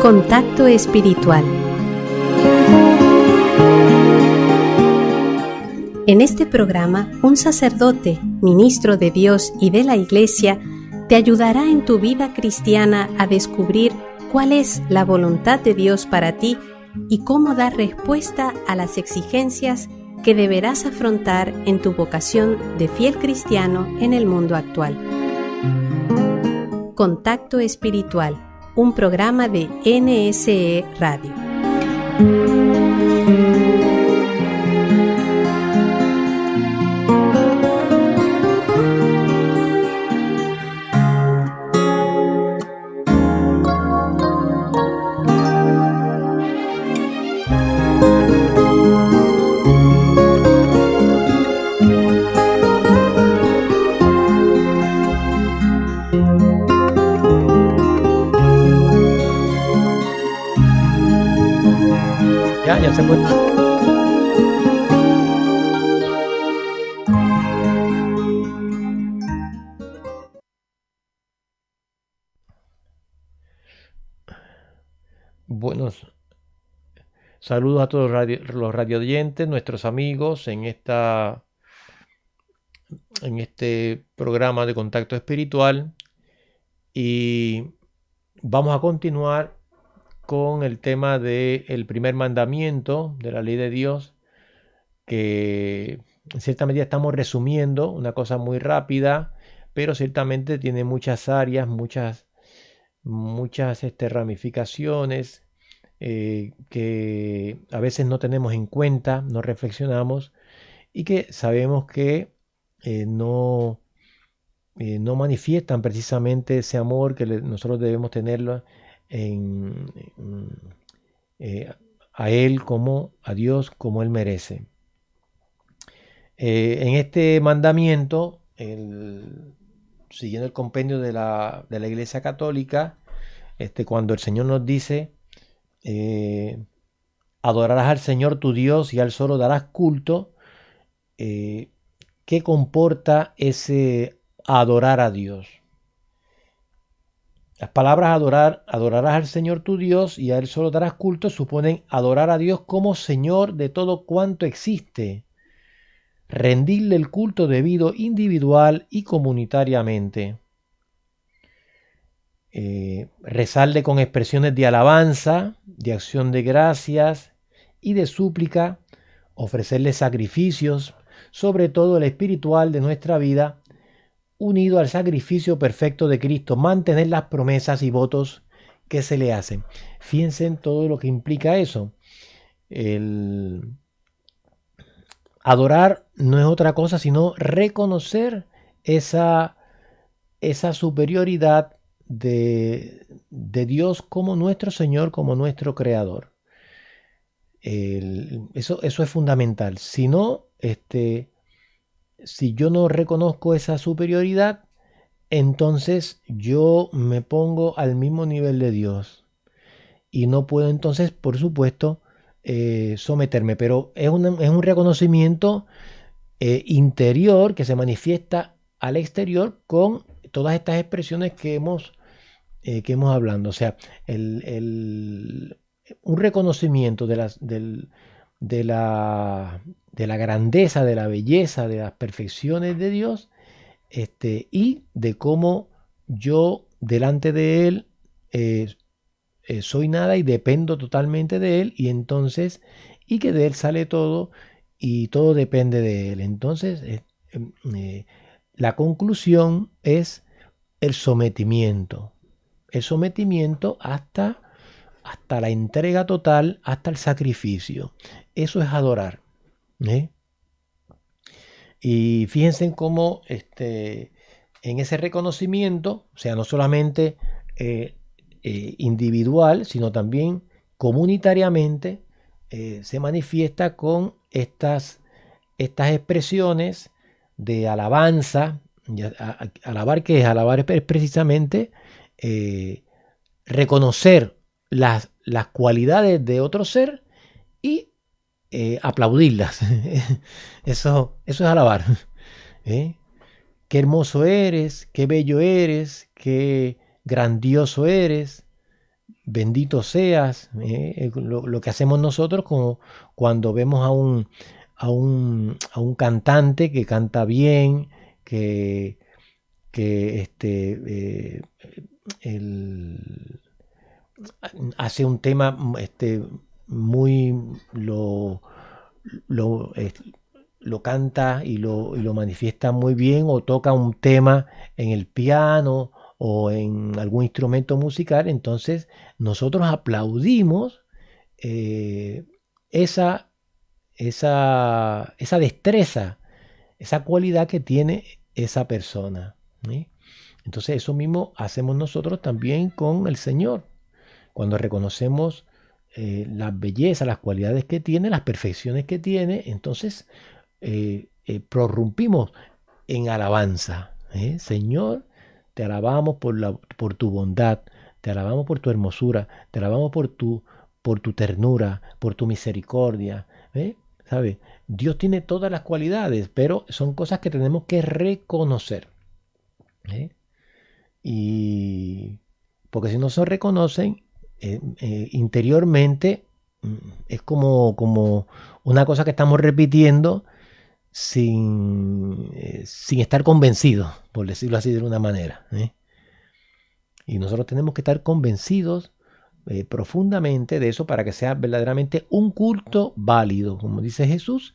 Contacto espiritual. En este programa, un sacerdote, ministro de Dios y de la Iglesia, te ayudará en tu vida cristiana a descubrir cuál es la voluntad de Dios para ti y cómo dar respuesta a las exigencias que deberás afrontar en tu vocación de fiel cristiano en el mundo actual. Contacto espiritual, un programa de NSE Radio. Ya se puede. Buenos saludos a todos los radioyentes, nuestros amigos en este programa de Contacto Espiritual, y vamos a continuar con el tema del primer mandamiento de la ley de Dios, que en cierta medida estamos resumiendo una cosa muy rápida, pero ciertamente tiene muchas áreas, muchas ramificaciones que a veces no tenemos en cuenta, no reflexionamos y que sabemos que no manifiestan precisamente ese amor que nosotros debemos tenerlo a Él como a Dios como Él merece. En este mandamiento, siguiendo el compendio de la Iglesia Católica, cuando el Señor nos dice adorarás al Señor tu Dios y a Él solo darás culto, ¿qué comporta ese adorar a Dios? Las palabras adorarás al Señor tu Dios y a Él solo darás culto suponen adorar a Dios como Señor de todo cuanto existe, rendirle el culto debido individual y comunitariamente, rezarle con expresiones de alabanza, de acción de gracias y de súplica, ofrecerle sacrificios, sobre todo el espiritual de nuestra vida, unido al sacrificio perfecto de Cristo, mantener las promesas y votos que se le hacen. Fíjense en todo lo que implica eso. El adorar no es otra cosa sino reconocer esa superioridad de Dios como nuestro Señor, como nuestro Creador. Eso es fundamental. Si no, si yo no reconozco esa superioridad, entonces yo me pongo al mismo nivel de Dios y no puedo entonces, por supuesto, someterme. Pero es un reconocimiento interior que se manifiesta al exterior con todas estas expresiones que hemos hablado. O sea, un reconocimiento de la grandeza, de la belleza, de las perfecciones de Dios, y de cómo yo delante de Él soy nada y dependo totalmente de Él, y entonces, y que de Él sale todo y todo depende de Él. Entonces, la conclusión es el sometimiento hasta la entrega total, hasta el sacrificio. Eso es adorar. Y fíjense en cómo en ese reconocimiento, o sea, no solamente individual, sino también comunitariamente, se manifiesta con estas expresiones de alabanza. Alabar, ¿qué es? Alabar es precisamente reconocer las cualidades de otro ser y aplaudirlas. Eso es alabar. Qué hermoso eres, qué bello eres, qué grandioso eres. bendito seas, lo que hacemos nosotros como cuando vemos a un cantante que canta bien, que, que hace un tema muy, lo, lo canta y lo manifiesta muy bien, o toca un tema en el piano o en algún instrumento musical. Entonces nosotros aplaudimos eh, esa, esa destreza, esa cualidad que tiene esa persona, ¿sí? Entonces eso mismo hacemos nosotros también con el Señor. Cuando reconocemos las bellezas, las cualidades que tiene, las perfecciones que tiene, entonces prorrumpimos en alabanza. Señor, te alabamos por tu bondad, te alabamos por tu hermosura, te alabamos por tu ternura, por tu misericordia. ¿Sabe? Dios tiene todas las cualidades, pero son cosas que tenemos que reconocer. ¿eh? Y porque si no se reconocen interiormente, es como una cosa que estamos repitiendo sin estar convencidos, por decirlo así de una manera. Y nosotros tenemos que estar convencidos profundamente de eso para que sea verdaderamente un culto válido, como dice Jesús,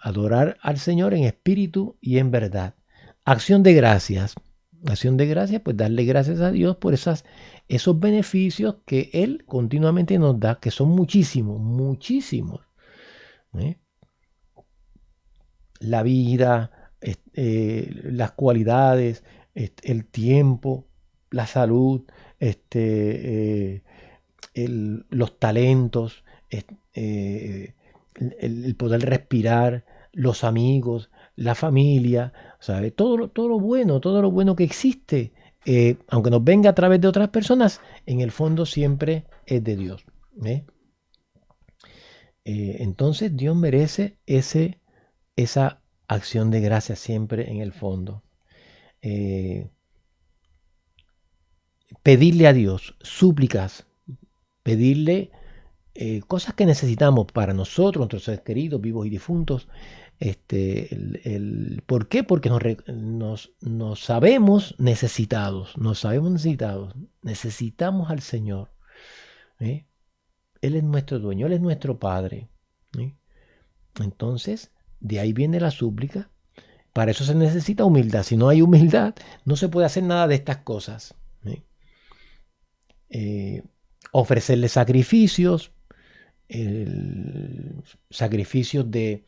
adorar al Señor en espíritu y en verdad. Acción de gracias. Acción de gracias, pues darle gracias a Dios por esos beneficios que Él continuamente nos da, que son muchísimos, muchísimos. ¿eh? La vida, las cualidades, el tiempo, la salud, los talentos, el poder respirar, los amigos, la familia, ¿sabe? Todo lo bueno que existe, aunque nos venga a través de otras personas, en el fondo siempre es de Dios. Entonces Dios merece esa acción de gracia siempre en el fondo. Pedirle a Dios súplicas, pedirle cosas que necesitamos para nosotros, nuestros seres queridos, vivos y difuntos. ¿Por qué? Porque nos sabemos necesitados, necesitamos al Señor. ¿eh? Él es nuestro dueño, Él es nuestro Padre. Entonces, de ahí viene la súplica. Para eso se necesita humildad. Si no hay humildad, no se puede hacer nada de estas cosas. Ofrecerle sacrificios, sacrificios de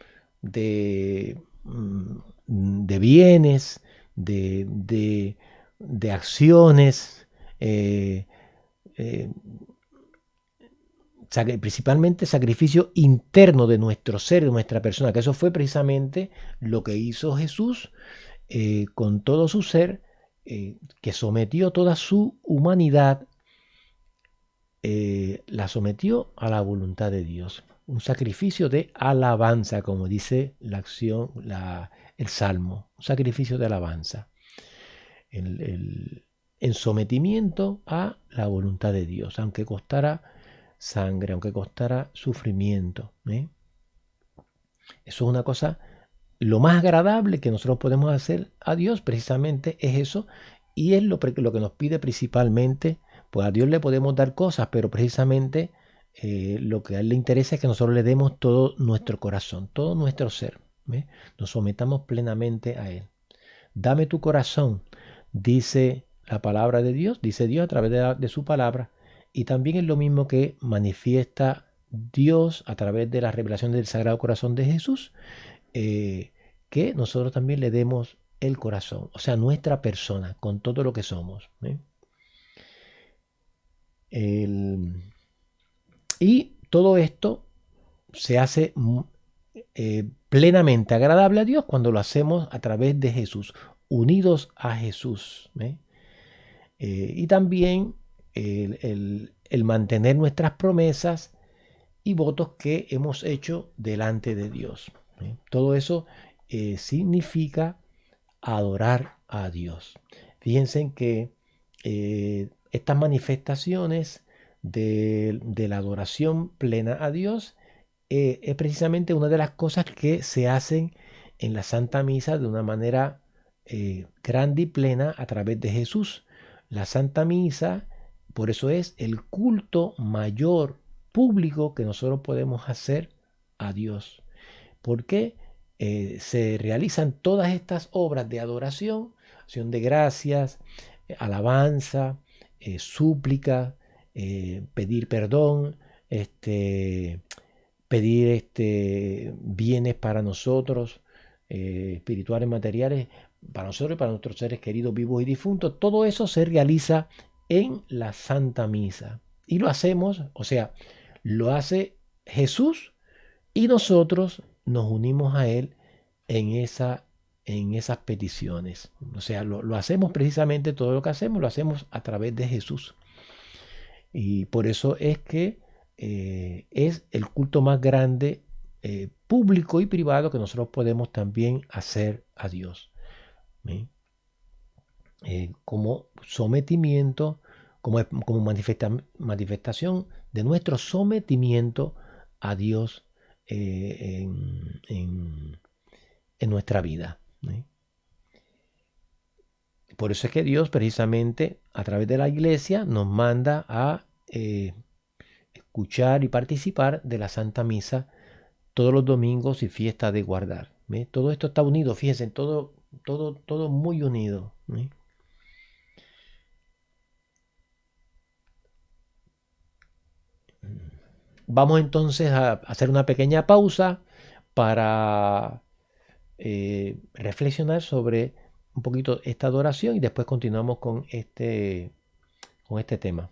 bienes, de acciones, principalmente sacrificio interno de nuestro ser, de nuestra persona, que eso fue precisamente lo que hizo Jesús con todo su ser, que sometió toda su humanidad, la sometió a la voluntad de Dios. Un sacrificio de alabanza, como dice la acción, el Salmo, un sacrificio de alabanza. En sometimiento a la voluntad de Dios, aunque costara sangre, aunque costara sufrimiento. Eso es una cosa, lo más agradable que nosotros podemos hacer a Dios precisamente es eso, y es lo que nos pide principalmente. Pues a Dios le podemos dar cosas, pero precisamente lo que a Él le interesa es que nosotros le demos todo nuestro corazón, todo nuestro ser. Nos sometamos plenamente a Él. Dame tu corazón, dice la palabra de Dios, dice Dios a través de su palabra, y también es lo mismo que manifiesta Dios a través de la revelación del Sagrado Corazón de Jesús, que nosotros también le demos el corazón, o sea, nuestra persona, con todo lo que somos. Y todo esto se hace plenamente agradable a Dios cuando lo hacemos a través de Jesús, unidos a Jesús. Y también el mantener nuestras promesas y votos que hemos hecho delante de Dios. Todo eso significa adorar a Dios. Fíjense que estas manifestaciones de la adoración plena a Dios es precisamente una de las cosas que se hacen en la Santa Misa de una manera grande y plena a través de Jesús. La Santa Misa, por eso es el culto mayor público que nosotros podemos hacer a Dios. Porque se realizan todas estas obras de adoración, acción de gracias, alabanza, súplica, pedir perdón, pedir bienes para nosotros, espirituales, materiales, para nosotros y para nuestros seres queridos, vivos y difuntos. Todo eso se realiza en la Santa Misa. Y lo hacemos, o sea, lo hace Jesús y nosotros nos unimos a Él en esas peticiones. O sea, lo hacemos precisamente, todo lo que hacemos, lo hacemos a través de Jesús. Y por eso es que es el culto más grande, público y privado, que nosotros podemos también hacer a Dios. Como sometimiento, como manifestación de nuestro sometimiento a Dios en nuestra vida. Por eso es que Dios precisamente a través de la iglesia nos manda a escuchar y participar de la Santa Misa todos los domingos y fiestas de guardar. Todo esto está unido, fíjense, todo muy unido. Vamos entonces a hacer una pequeña pausa para reflexionar sobre un poquito esta adoración y después continuamos con este tema.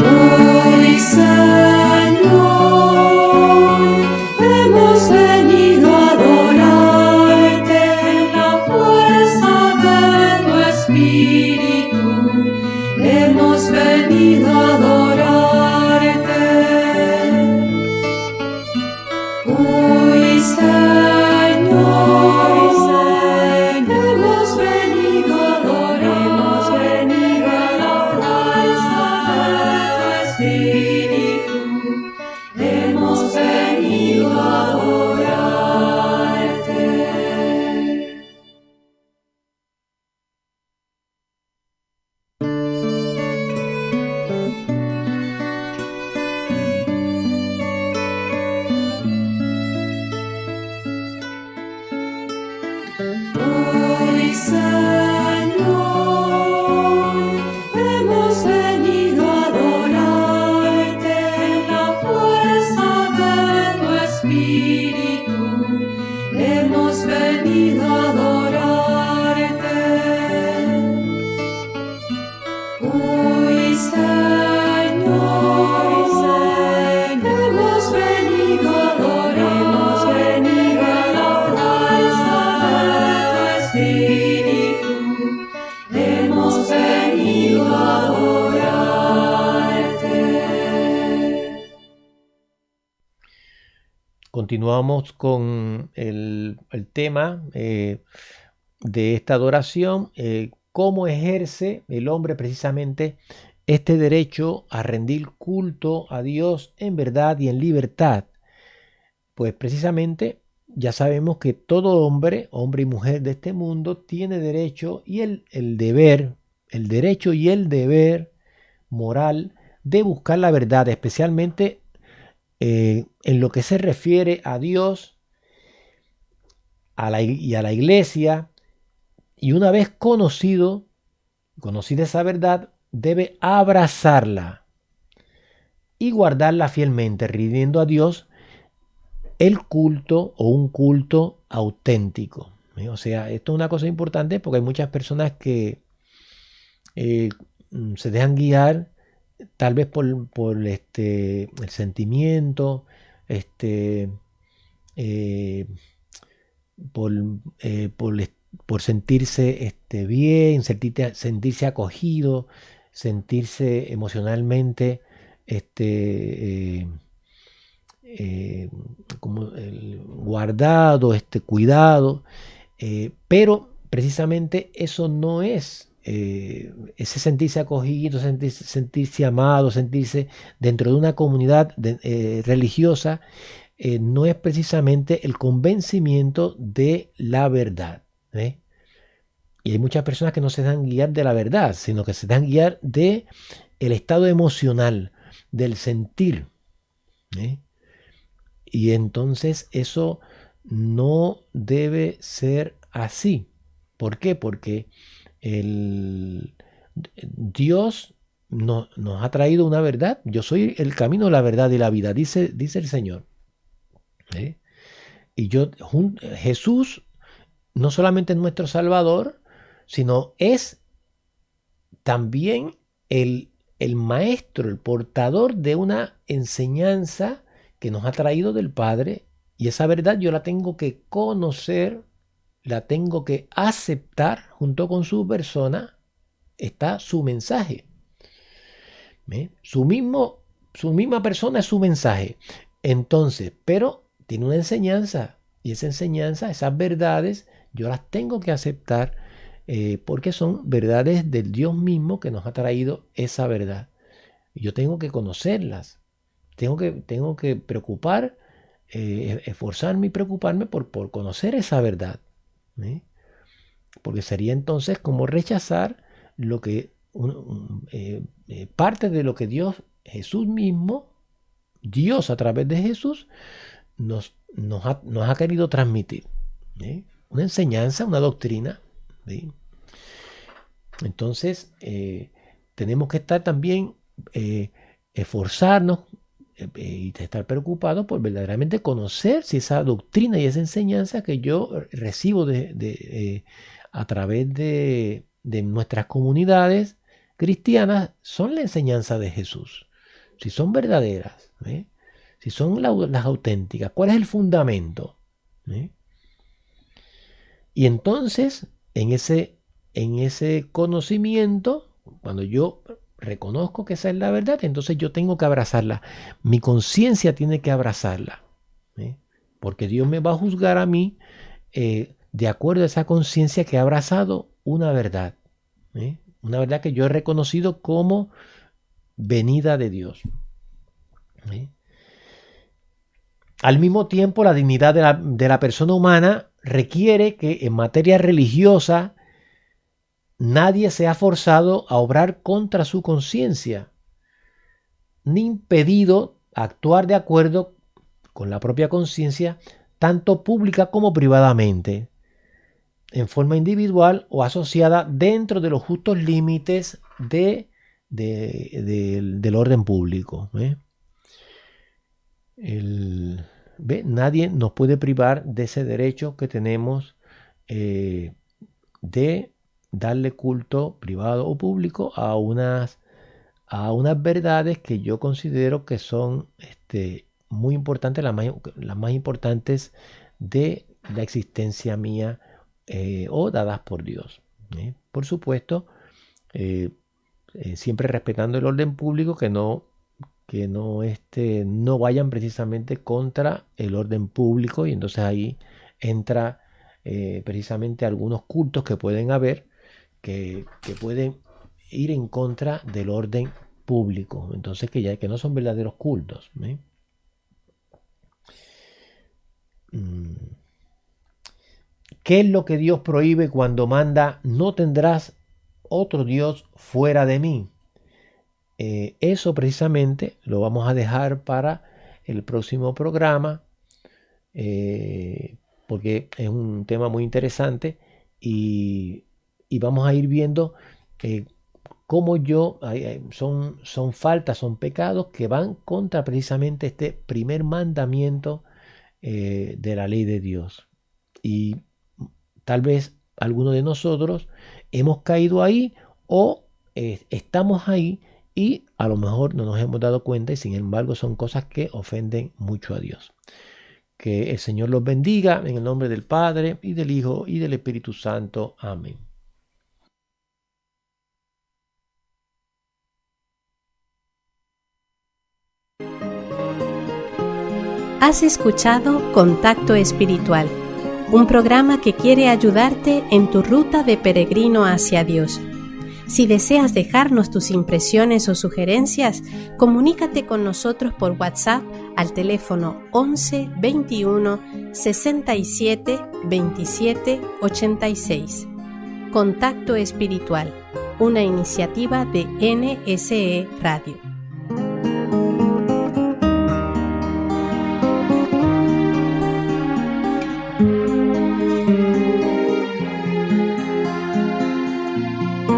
Hoy, Señor, hemos venido a adorarte en la fuerza de tu Espíritu. Hemos venido a adorarte. Hoy, Señor, hemos venido a adorarte en la fuerza de tu Espíritu. Hemos venido a adorarte. Hoy, Señor, hemos venido a adorarte en la fuerza de tu Espíritu. Hemos venido a adorarte. Hoy, Señor, hemos venido a adorarte en la fuerza de tu Espíritu. Hemos venido a adorarte. Continuamos con el tema de esta adoración, cómo ejerce el hombre precisamente este derecho a rendir culto a Dios en verdad y en libertad. Pues precisamente ya sabemos que todo hombre y mujer de este mundo tiene derecho y el derecho y el deber moral de buscar la verdad, especialmente en lo que se refiere a Dios y a la iglesia. Y una vez conocida esa verdad, debe abrazarla y guardarla fielmente, rindiendo a Dios el culto o un culto auténtico. O sea, esto es una cosa importante porque hay muchas personas que se dejan guiar tal vez por el sentimiento, por por sentirse bien, sentirse acogido, sentirse emocionalmente como guardado, cuidado, pero precisamente eso no es ese sentirse acogido, sentirse amado, sentirse dentro de una comunidad religiosa, no es precisamente el convencimiento de la verdad. Y hay muchas personas que no se dan guiar de la verdad, sino que se dan guiar de el estado emocional, del sentir. Y entonces eso no debe ser así. ¿Por qué? Porque Dios nos ha traído una verdad. Yo soy el camino, la verdad y la vida, dice el Señor. Y Jesús no solamente es nuestro Salvador, sino es también el maestro, el portador de una enseñanza que nos ha traído del Padre, y esa verdad yo la tengo que conocer, la tengo que aceptar. Junto con su persona está su mensaje. Su misma persona es su mensaje. Entonces, pero tiene una enseñanza, y esa enseñanza, esas verdades, yo las tengo que aceptar porque son verdades del Dios mismo que nos ha traído esa verdad. Yo tengo que conocerlas. Tengo que esforzarme y preocuparme por conocer esa verdad. Porque sería entonces como rechazar lo que parte de lo que Jesús mismo, Dios a través de Jesús, nos ha querido transmitir. Una enseñanza, una doctrina. Entonces, tenemos que estar también, esforzarnos y estar preocupados por verdaderamente conocer si esa doctrina y esa enseñanza que yo recibo a través de nuestras comunidades cristianas son la enseñanza de Jesús, si son verdaderas, si son las auténticas, cuál es el fundamento. Y entonces en ese conocimiento, cuando yo reconozco que esa es la verdad, entonces yo tengo que abrazarla. Mi conciencia tiene que abrazarla. Porque Dios me va a juzgar a mí de acuerdo a esa conciencia que ha abrazado una verdad. Una verdad que yo he reconocido como venida de Dios. Al mismo tiempo, la dignidad de la persona humana requiere que en materia religiosa nadie sea forzado a obrar contra su conciencia, ni impedido a actuar de acuerdo con la propia conciencia, tanto pública como privadamente, en forma individual o asociada dentro de los justos límites del orden público. Nadie nos puede privar de ese derecho que tenemos de darle culto privado o público a unas verdades que yo considero que son muy importantes, las más importantes de la existencia mía o dadas por Dios. Por supuesto, siempre respetando el orden público, que no vayan precisamente contra el orden público, y entonces ahí entra precisamente algunos cultos que pueden haber que pueden ir en contra del orden público, entonces que no son verdaderos cultos. ¿Qué es lo que Dios prohíbe cuando manda no tendrás otro Dios fuera de mí? Eso precisamente lo vamos a dejar para el próximo programa, porque es un tema muy interesante, y vamos a ir viendo cómo son faltas, son pecados que van contra precisamente este primer mandamiento de la ley de Dios. Y tal vez algunos de nosotros hemos caído ahí o estamos ahí y a lo mejor no nos hemos dado cuenta, y sin embargo son cosas que ofenden mucho a Dios. Que el Señor los bendiga en el nombre del Padre, y del Hijo, y del Espíritu Santo. Amén. Has escuchado Contacto Espiritual, un programa que quiere ayudarte en tu ruta de peregrino hacia Dios. Si deseas dejarnos tus impresiones o sugerencias, comunícate con nosotros por WhatsApp al teléfono 11 21 67 27 86. Contacto Espiritual, una iniciativa de NSE Radio.